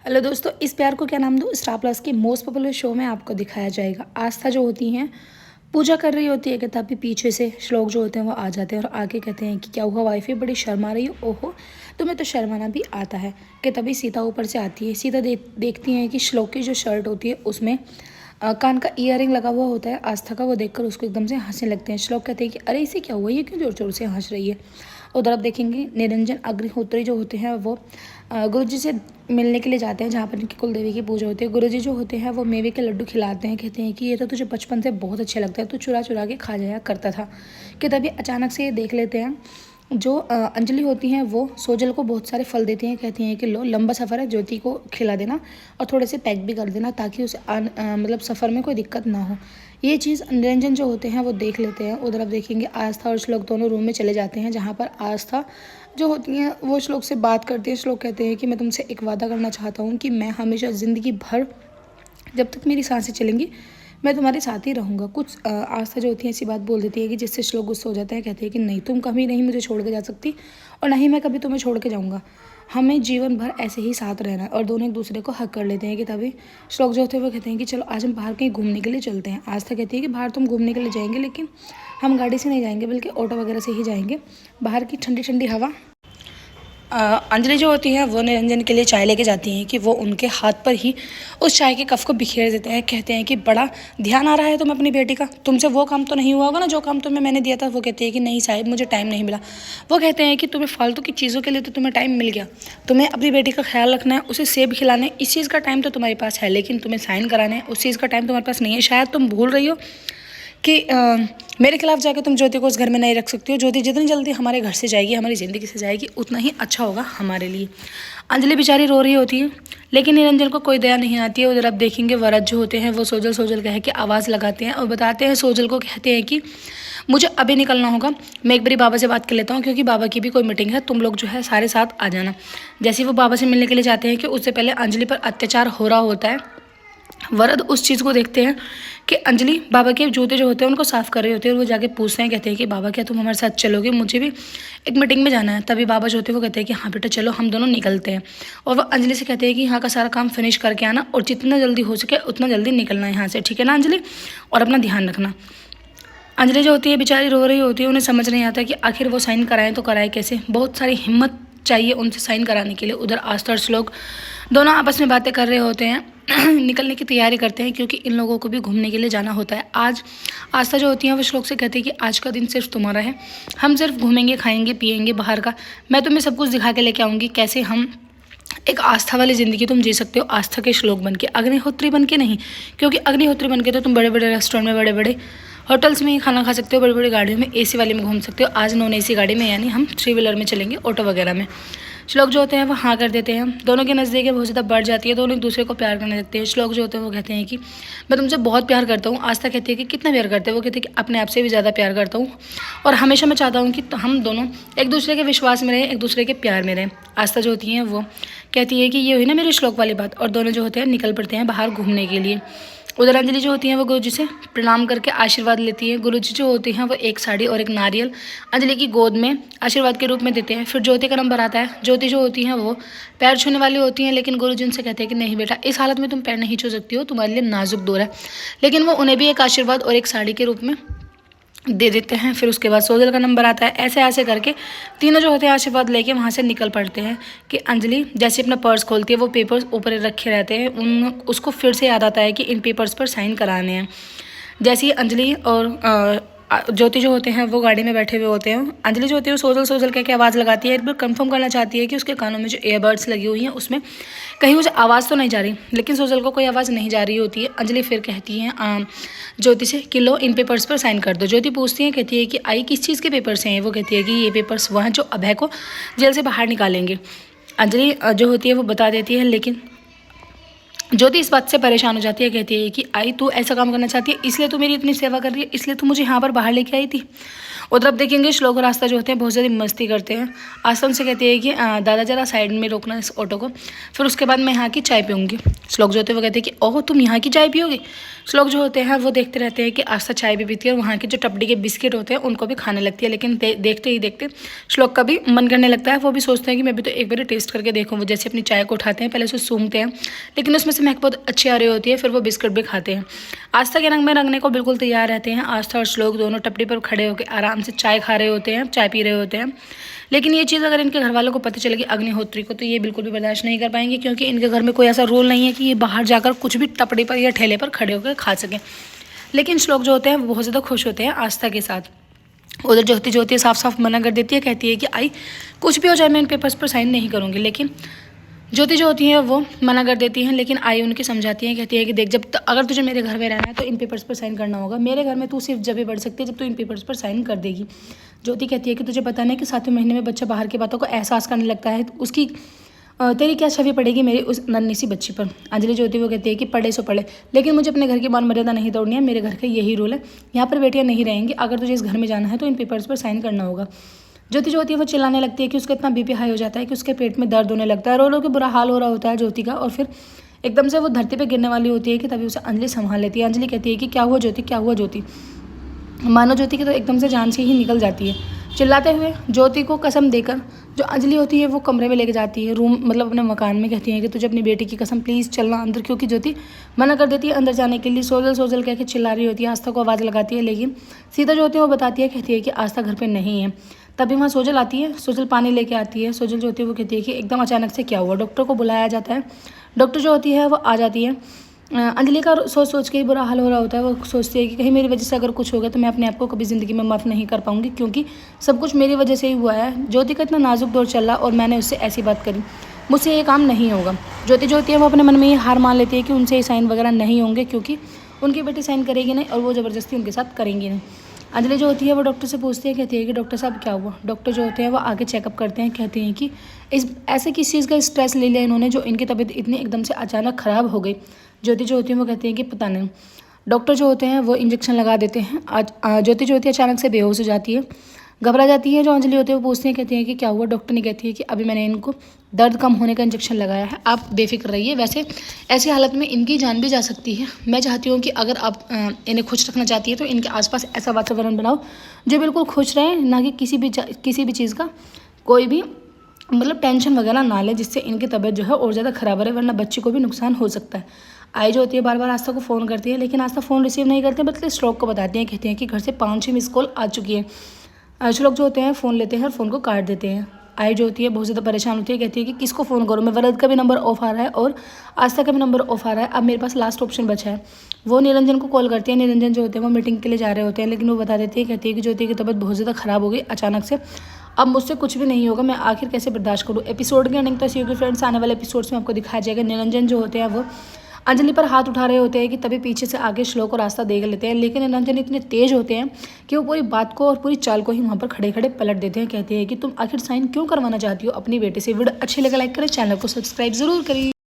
Hello दोस्तों, इस प्यार को क्या नाम दूँ। स्टार प्लस के मोस्ट पॉपुलर शो में आपको दिखाया जाएगा। आस्था जो होती हैं पूजा कर रही होती है कि तभी पीछे से श्लोक जो होते हैं वो आ जाते हैं और आगे कहते हैं कि क्या हुआ वाइफी बड़ी शर्मा रही हो। ओहो, तुम्हें तो शर्माना भी आता है। कि तभी सीता ऊपर से आती है। सीता देखती हैं कि श्लोक की जो शर्ट होती है उसमें कान का ईयरिंग लगा हुआ होता है आस्था का। वो देखकर उसको एकदम से हंसने लगते हैं। श्लोक कहते हैं कि अरे इसे क्या हुआ, ये क्यों जोर जोर से हंस रही है। उधर आप देखेंगे निरंजन अग्निहोत्री जो होते हैं वो गुरुजी से मिलने के लिए जाते हैं जहाँ पर इनकी कुल देवी की पूजा होती है। गुरुजी जो होते हैं वो मेवे के लड्डू खिलाते हैं। कहते हैं कि ये तो तुझे बचपन से बहुत अच्छे लगता है, तू चुरा चुरा के खा जाया करता था। कि तभी अचानक से ये देख लेते हैं जो अंजलि होती हैं वो सोजल को बहुत सारे फल देती हैं। कहती हैं कि लो लंबा सफ़र है, ज्योति को खिला देना और थोड़े से पैक भी कर देना ताकि उसे मतलब सफ़र में कोई दिक्कत ना हो। ये चीज़ निरंजन जो होते हैं वो देख लेते हैं। उधर आप देखेंगे आस्था और श्लोक दोनों रूम में चले जाते हैं जहाँ पर आस्था जो होती हैं वो श्लोक से बात करती है। श्लोक कहते हैं कि मैं तुमसे एक वादा करना चाहता हूँ कि मैं हमेशा ज़िंदगी भर जब तक मेरी सांसें चलेंगी मैं तुम्हारे साथ ही रहूँगा। कुछ आस्था जो होती है ऐसी बात बोल देती है कि जिससे श्लोक गुस्सा हो जाता है। कहते हैं कि नहीं, तुम कभी नहीं मुझे छोड़ के जा सकती और ना ही मैं कभी तुम्हें छोड़ के जाऊँगा। हमें जीवन भर ऐसे ही साथ रहना है। और दोनों एक दूसरे को हक कर लेते हैं। कि तभी श्लोक जो होते हैं वो कहते हैं कि चलो आज हम बाहर कहीं घूमने के लिए चलते हैं। आस्था कहती है कि बाहर तुम घूमने के लिए जाएंगे लेकिन हम गाड़ी से नहीं जाएंगे बल्कि ऑटो वगैरह से ही जाएंगे। बाहर की ठंडी ठंडी हवा। अंजलि जो होती है वो निरंजन के लिए चाय लेके जाती हैं कि वो उनके हाथ पर ही उस चाय के कप को बिखेर देते हैं। कहते हैं कि बड़ा ध्यान आ रहा है तुम्हें अपनी बेटी का, तुमसे वो काम तो नहीं हुआ होगा ना जो काम तुम्हें मैंने दिया था। वो कहते हैं कि नहीं साहिब, मुझे टाइम नहीं मिला। वो कहते हैं कि तुम्हें फालतू की चीज़ों के लिए तो तुम्हें टाइम मिल गया, तुम्हें अपनी बेटी का ख्याल रखना है, उसे सेब खिलाने, इस चीज़ का टाइम तो तुम्हारे पास है, लेकिन तुम्हें साइन कराना है उस चीज़ का टाइम तुम्हारे पास नहीं है। शायद तुम भूल रही हो कि मेरे खिलाफ जाकर तुम ज्योति को उस घर में नहीं रख सकती हो। ज्योति जितनी जल्दी हमारे घर से जाएगी, हमारी ज़िंदगी से जाएगी, उतना ही अच्छा होगा हमारे लिए। अंजलि बेचारी रो रही होती है लेकिन निरंजन को कोई दया नहीं आती है। उधर आप देखेंगे वरद जो होते हैं वो सोजल सोजल कह के आवाज़ लगाते हैं और बताते हैं सोजल को, कहते हैं कि मुझे अभी निकलना होगा, मैं एक बारी बाबा से बात कर लेता हूँ क्योंकि बाबा की भी कोई मीटिंग है, तुम लोग जो है सारे साथ आ जाना। जैसे ही वो बाबा से मिलने के लिए जाते हैं कि उससे पहले अंजलि पर अत्याचार हो रहा होता है। वरद उस चीज़ को देखते हैं कि अंजलि बाबा के जूते जो होते हैं उनको साफ़ कर रहे होते हैं और वो जाके पूछते हैं। कहते हैं कि बाबा क्या तुम हमारे साथ चलोगे, मुझे भी एक मीटिंग में जाना है। तभी बाबा जो होते हैं वो कहते हैं कि हाँ बेटा चलो, हम दोनों निकलते हैं। और वो अंजलि से कहते हैं कि यहाँ का सारा काम फिनिश करके आना और जितना जल्दी हो सके उतना जल्दी निकलना है यहाँ से, ठीक है ना अंजलि, और अपना ध्यान रखना। अंजलि जो होती है बेचारी रो रही होती है, उन्हें समझ नहीं आता कि आखिर वो साइन कराएं तो कराएं कैसे। बहुत सारी हिम्मत चाहिए उनसे साइन कराने के लिए। उधर आस्था और श्लोक दोनों आपस में बातें कर रहे होते हैं निकलने की तैयारी करते हैं क्योंकि इन लोगों को भी घूमने के लिए जाना होता है। आज आस्था जो होती है वो श्लोक से कहती है कि आज का दिन सिर्फ तुम्हारा है, हम सिर्फ घूमेंगे खाएंगे पिएंगे बाहर का, मैं तुम्हें सब कुछ दिखा के लेके आऊँगी कैसे हम एक आस्था वाली ज़िंदगी तुम जी सकते हो, आस्था के श्लोक बन के, अग्निहोत्री बन के नहीं। क्योंकि अग्निहोत्री बन के तो तुम बड़े बड़े रेस्टोरेंट में, बड़े बड़े होटल्स में ही खाना खा सकते हो, बड़ी बड़ी गाड़ियों में, एसी वाली में घूम सकते हो। आज नॉन एसी गाड़ी में यानी हम 3 व्हीलर में चलेंगे, ऑटो वगैरह में। श्लोक जो होते हैं वो हाँ कर देते हैं। दोनों के नज़दीक बहुत ज़्यादा बढ़ जाती है, दोनों एक दूसरे को प्यार करने लगते हैं। श्लोक जो होते हैं वो कहते हैं कि मैं तुमसे बहुत प्यार करता हूँ। आस्था कहती है कि कितना प्यार करते हैं। वो कहते हैं कि अपने आप से भी ज़्यादा प्यार करता हूँ और हमेशा मैं चाहता हूँ कि हम दोनों एक दूसरे के विश्वास में रहें, एक दूसरे के प्यार में रहें। आस्था जो होती हैं वो कहती है कि ये हुई ना मेरी श्लोक वाली बात, और दोनों जो होते हैं निकल पड़ते हैं बाहर घूमने के लिए। उधर अंजलि जो होती हैं वो गुरुजी से प्रणाम करके आशीर्वाद लेती हैं। गुरुजी जो होते हैं वो एक साड़ी और एक नारियल अंजलि की गोद में आशीर्वाद के रूप में देते हैं। फिर ज्योति का नंबर आता है। ज्योति जो होती हैं वो पैर छूने वाली होती हैं लेकिन गुरुजी उनसे कहते हैं कि नहीं बेटा, इस हालत में तुम पैर नहीं छू सकती हो, तुम्हारे लिए नाजुक दौर है। लेकिन वो उन्हें भी एक आशीर्वाद और एक साड़ी के रूप में दे देते हैं। फिर उसके बाद सोजल का नंबर आता है। ऐसे ऐसे करके तीनों जो होते हैं आशीर्वाद लेके वहाँ से निकल पड़ते हैं। कि अंजलि जैसे अपना पर्स खोलती है वो पेपर्स ऊपर रखे रहते हैं, उसको फिर से याद आता है कि इन पेपर्स पर साइन कराने हैं। जैसे ही अंजलि और ज्योति जो होते हैं वो गाड़ी में बैठे हुए होते हैं। अंजलि जो होती है वो सोजल सोजल कह के आवाज़ लगाती है, एक बार कंफर्म करना चाहती है कि उसके कानों में जो ईयरबड्स लगी हुई हैं उसमें कहीं उसे आवाज़ तो नहीं जा रही, लेकिन सोजल को कोई आवाज़ नहीं जा रही होती है। अंजलि फिर कहती है ज्योति से कि लो इन पेपर्स पर साइन कर दो। ज्योति पूछती है, कहती है कि आई किस चीज़ के पेपर्स हैं। वो कहती है कि ये पेपर्स वह हैं जो अभय को जेल से बाहर निकालेंगे। अंजलि जो होती है वो बता देती है लेकिन ज्योति इस बात से परेशान हो जाती है, कहती है कि आई तू ऐसा काम करना चाहती है, इसलिए तू मेरी इतनी सेवा कर रही है, इसलिए तू मुझे यहाँ पर बाहर लेके आई थी। उधर आप देखेंगे श्लोक और आस्था जो होते हैं बहुत ज़्यादा मस्ती करते हैं। आस्था उनसे कहती है कि दादा जरा साइड में रोकना इस ऑटो को, फिर उसके बाद मैं यहाँ की चाय पीऊँगी। श्लोक जो होते हैं वो कहते हैं कि ओह तुम यहाँ की चाय पियोगे। श्लोक जो होते हैं वो देखते रहते हैं कि आस्था चाय भी पीती है और वहाँ के जो टपडी के बिस्किट होते हैं उनको भी खाने लगती है। लेकिन देखते ही देखते श्लोक का भी मन करने लगता है, वो भी सोचते हैं कि मैं भी तो एक बार टेस्ट करके देखूँ। वो जैसे अपनी चाय को उठाते हैं, पहले उसे सूंघते हैं, लेकिन उसमें से महक बहुत अच्छी आ रही होती है, फिर वो बिस्किट भी खाते हैं। आस्था के रंग में रंगने को बिल्कुल तैयार रहते हैं। आस्था और श्लोक दोनों टपड़ी पर खड़े होकर आराम से चाय खा रहे होते हैं, चाय पी रहे होते हैं। लेकिन ये चीज़ अगर इनके घर वालों को पता चलेगी अग्निहोत्री को, तो ये बिल्कुल भी बर्दाश्त नहीं कर पाएंगे, क्योंकि इनके घर में कोई ऐसा रूल नहीं है कि ये बाहर जाकर कुछ भी टपड़ी पर या ठेले पर खड़े होकर खा सकें। लेकिन श्लोक जो होते हैं वो बहुत ज़्यादा खुश होते हैं आस्था के साथ। उधर ज्योति जो होती है साफ साफ मना कर देती है, कहती है कि आई कुछ भी हो जाए मैं इन पेपर्स पर साइन नहीं करूँगी। लेकिन ज्योति जो होती है वो मना कर देती हैं, लेकिन आई उनकी समझाती है, कहती है कि देख अगर तुझे मेरे घर में रहना है तो इन पेपर्स पर साइन करना होगा। मेरे घर में तू सिर्फ जब भी बढ़ सकती है जब तू इन पेपर्स पर साइन कर देगी। ज्योति कहती है कि तुझे पता नहीं कि 7वें महीने में बच्चा बाहर की बातों को एहसास करने लगता है, तो उसकी तेरी क्या छवि पड़ेगी मेरी उस नन्ही सी बच्ची पर। अंजलि जो होती है वो कहती है कि पढ़े सो पढ़े, लेकिन मुझे अपने घर की मान मर्यादा नहीं तोड़नी है। मेरे घर का यही रूल है, यहाँ पर बेटियाँ नहीं रहेंगी। अगर तुझे इस घर में जाना है तो इन पेपर्स पर साइन करना होगा। ज्योति जो होती है वो चिल्लाने लगती है कि उसका इतना बीपी हाई हो जाता है कि उसके पेट में दर्द होने लगता है, रो रो के बुरा हाल हो रहा होता है ज्योति का। और फिर एकदम से वो धरती पे गिरने वाली होती है कि तभी उसे अंजलि संभाल लेती है। अंजलि कहती है कि क्या हुआ ज्योति, क्या हुआ ज्योति। मानो ज्योति की तो एकदम से जान से ही निकल जाती है। चिल्लाते हुए ज्योति को कसम देकर जो अंजलि होती है वो कमरे में लेके जाती है, रूम मतलब अपने मकान में। कहती है कि तुझे अपनी बेटी की कसम प्लीज़ चलना अंदर, क्योंकि ज्योति मना कर देती है अंदर जाने के लिए। सोजल सोजल कह के चिल्ला रही होती है, आस्था को आवाज़ लगाती है, लेकिन सीता जो होती है वो बताती है, कहती है कि आस्था घर पर नहीं है। तभी वहाँ सोजल आती है, सोजल पानी लेके आती है। सोजल जो होती है वो कहती है कि एकदम अचानक से क्या हुआ। डॉक्टर को बुलाया जाता है, डॉक्टर जो होती है वो आ जाती है। अंजलि का सोच सोच के ही बुरा हाल हो रहा होता है। वो सोचती है कि कहीं मेरी वजह से अगर कुछ हो गया तो मैं अपने आप को कभी ज़िंदगी में माफ़ नहीं कर पाऊंगी, क्योंकि सब कुछ मेरी वजह से ही हुआ है। ज्योति का इतना नाजुक दौर चल रहा और मैंने उससे ऐसी बात करी, मुझसे ये काम नहीं होगा। ज्योति जो होती है वो अपने मन में ये हार मान लेती है कि उनसे ये साइन वगैरह नहीं होंगे, क्योंकि उनकी बेटी साइन करेगी नहीं और वो ज़बरदस्ती उनके साथ करेंगी नहीं। अंजलि जो होती है वो डॉक्टर से पूछती है, कहती है कि डॉक्टर साहब क्या हुआ। डॉक्टर जो होते हैं वो आगे चेकअप करते हैं, कहते हैं कि इस ऐसे किस चीज़ का स्ट्रेस ले लिया इन्होंने जो इनकी तबीयत इतनी एकदम से अचानक ख़राब हो गई। ज्योति जो होती है वो कहती है कि पता नहीं। डॉक्टर जो होते हैं वो इंजेक्शन लगा देते हैं। आज ज्योति जो होती है अचानक से बेहोश हो जाती है, घबरा जाती है। जो अंजलि होती है वो पूछती है, कहती है कि क्या हुआ। डॉक्टर ने कहती है कि अभी मैंने इनको दर्द कम होने का इंजेक्शन लगाया है, आप बेफिक्र रहिए। वैसे ऐसी हालत में इनकी जान भी जा सकती है। मैं चाहती हूँ कि अगर आप इन्हें खुश रखना चाहती है तो इनके आसपास ऐसा वातावरण बनाओ जो बिल्कुल खुश रहे, ना कि किसी भी चीज़ का कोई भी मतलब टेंशन वगैरह ना ले, जिससे इनकी तबीयत जो है और ज़्यादा ख़राब रहे, वरना बच्चे को भी नुकसान हो सकता है। आई जो होती है बार बार आस्था को फ़ोन करती है, लेकिन आस्था फ़ोन रिसीव नहीं करते, बल्कि श्लोक को बताती हैं, कहती हैं कि घर से 5-6 मिस कॉल आ चुकी है। श्लोक जो होते हैं फ़ोन लेते हैं और फ़ोन को काट देते हैं। आई जो होती है बहुत ज़्यादा परेशान होती है, कहती है कि किसको फ़ोन करूँ। मैं वरद का भी नंबर ऑफ आ रहा है और आस्था का भी नंबर ऑफ आ रहा है, अब मेरे पास लास्ट ऑप्शन बचा है। वो निरंजन को कॉल करती है। निरंजन जो होते हैं वो मीटिंग के लिए जा रहे होते हैं, लेकिन वो बता देती है, कहती है कि ज्योति की तबीयत बहुत ज़्यादा ख़राब हो गई अचानक से, अब मुझसे कुछ भी नहीं होगा, मैं आखिर कैसे बर्दाश्त करूँ। एपिसोड के एंडिंग तक सी होगी फ्रेंड्स, आने वाले एपिसोड्स में आपको दिखाया जाएगा। निरंजन जो होते हैं वो अंजलि पर हाथ उठा रहे होते हैं कि तभी पीछे से आगे श्लोक और रास्ता देख लेते हैं, लेकिन निरंजन इतने तेज होते हैं कि वो पूरी बात को और पूरी चाल को ही वहाँ पर खड़े खड़े पलट देते हैं। कहते हैं कि तुम आखिर साइन क्यों करवाना चाहती हो अपनी बेटी से। वीडियो अच्छी लगे लाइक करें, चैनल को सब्सक्राइब जरूर करिए।